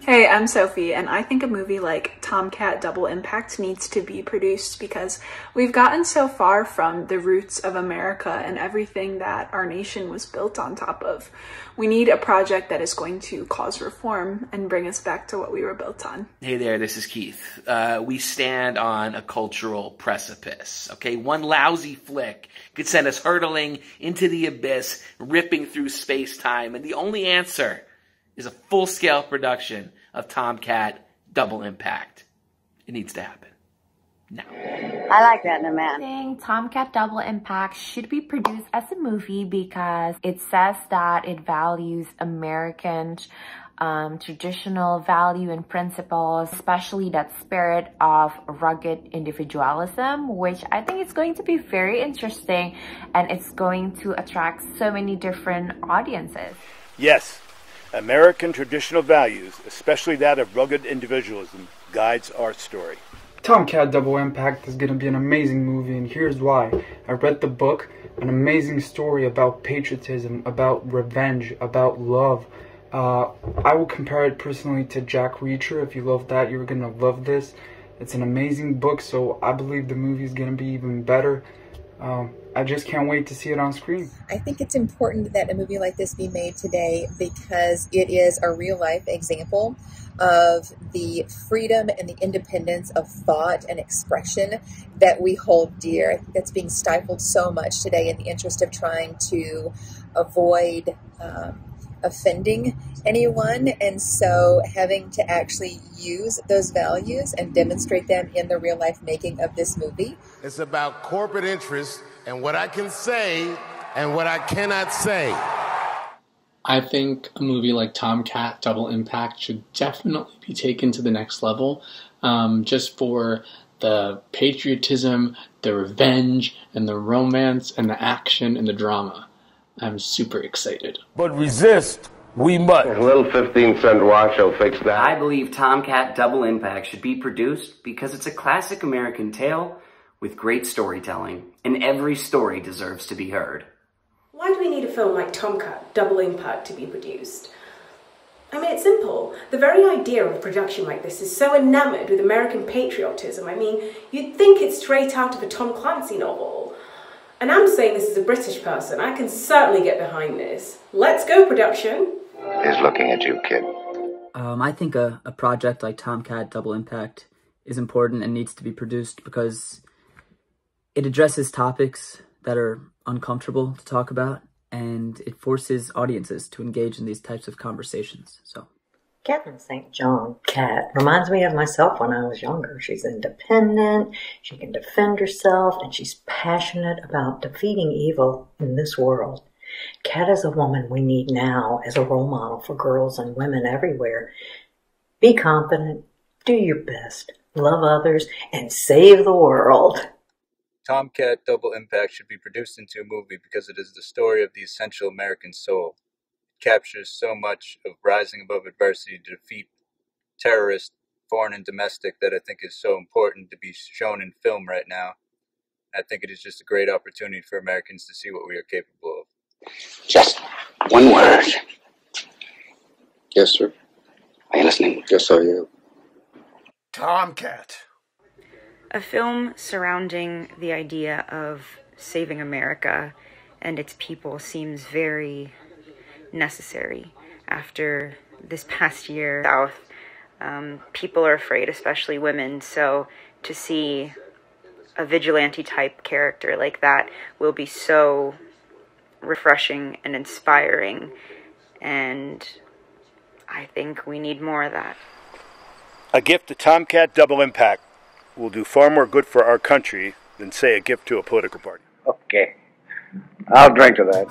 Hey, I'm Sophie, and I think a movie like TomKat Double Impact needs to be produced because we've gotten so far from the roots of America and everything that our nation was built on top of. We need a project that is going to cause reform and bring us back to what we were built on. Hey there, this is Keith. We stand on a cultural precipice, okay? One lousy flick could send us hurtling into the abyss, ripping through space-time, and the only answer is a full-scale production of TomKat Double Impact. It needs to happen now. I like that in a man. I think TomKat Double Impact should be produced as a movie because it says that it values American traditional value and principles, especially that spirit of rugged individualism, which I think is going to be very interesting and it's going to attract so many different audiences. Yes. American traditional values, especially that of rugged individualism, guides our story. TomKat Double Impact is going to be an amazing movie, and here's why. I read the book, an amazing story about patriotism, about revenge, about love. I will compare it personally to Jack Reacher. If you love that, you're going to love this. It's an amazing book, so I believe the movie is going to be even better. I just can't wait to see it on screen. I think it's important that a movie like this be made today because it is a real-life example of the freedom and the independence of thought and expression that we hold dear. I think that's being stifled so much today in the interest of trying to avoid offending anyone, and so having to actually use those values and demonstrate them in the real life making of this movie. It's about corporate interests and what I can say and what I cannot say. I think a movie like TomKat Double Impact should definitely be taken to the next level, just for the patriotism, the revenge, and the romance, and the action, and the drama. I'm super excited. But resist, we must. A little 15-cent wash will fix that. I believe TomKat Double Impact should be produced because it's a classic American tale with great storytelling, and every story deserves to be heard. Why do we need a film like TomKat Double Impact to be produced? I mean, it's simple. The very idea of a production like this is so enamored with American patriotism. I mean, you'd think it's straight out of a Tom Clancy novel. And I'm saying this as a British person. I can certainly get behind this. Let's go, production. He's looking at you, kid. I think a project like TomKat Double Impact is important and needs to be produced because it addresses topics that are uncomfortable to talk about, and it forces audiences to engage in these types of conversations. So, Catherine St. John Cat reminds me of myself when I was younger. She's independent, she can defend herself, and she's passionate about defeating evil in this world. Cat is a woman we need now as a role model for girls and women everywhere. Be confident, do your best, love others, and save the world. TomKat Double Impact should be produced into a movie because it is the story of the essential American soul. It captures so much of rising above adversity to defeat terrorists, foreign and domestic, that I think is so important to be shown in film right now. I think it is just a great opportunity for Americans to see what we are capable of. Just one word. Yes, sir. Are you listening? Yes, I am. TomKat. A film surrounding the idea of saving America and its people seems very necessary. After this past year, South, people are afraid, especially women, so to see a vigilante type character like that will be so refreshing and inspiring, and I think we need more of that. A gift to TomKat Double Impact will do far more good for our country than, say, a gift to a political party. Okay. I'll drink to that.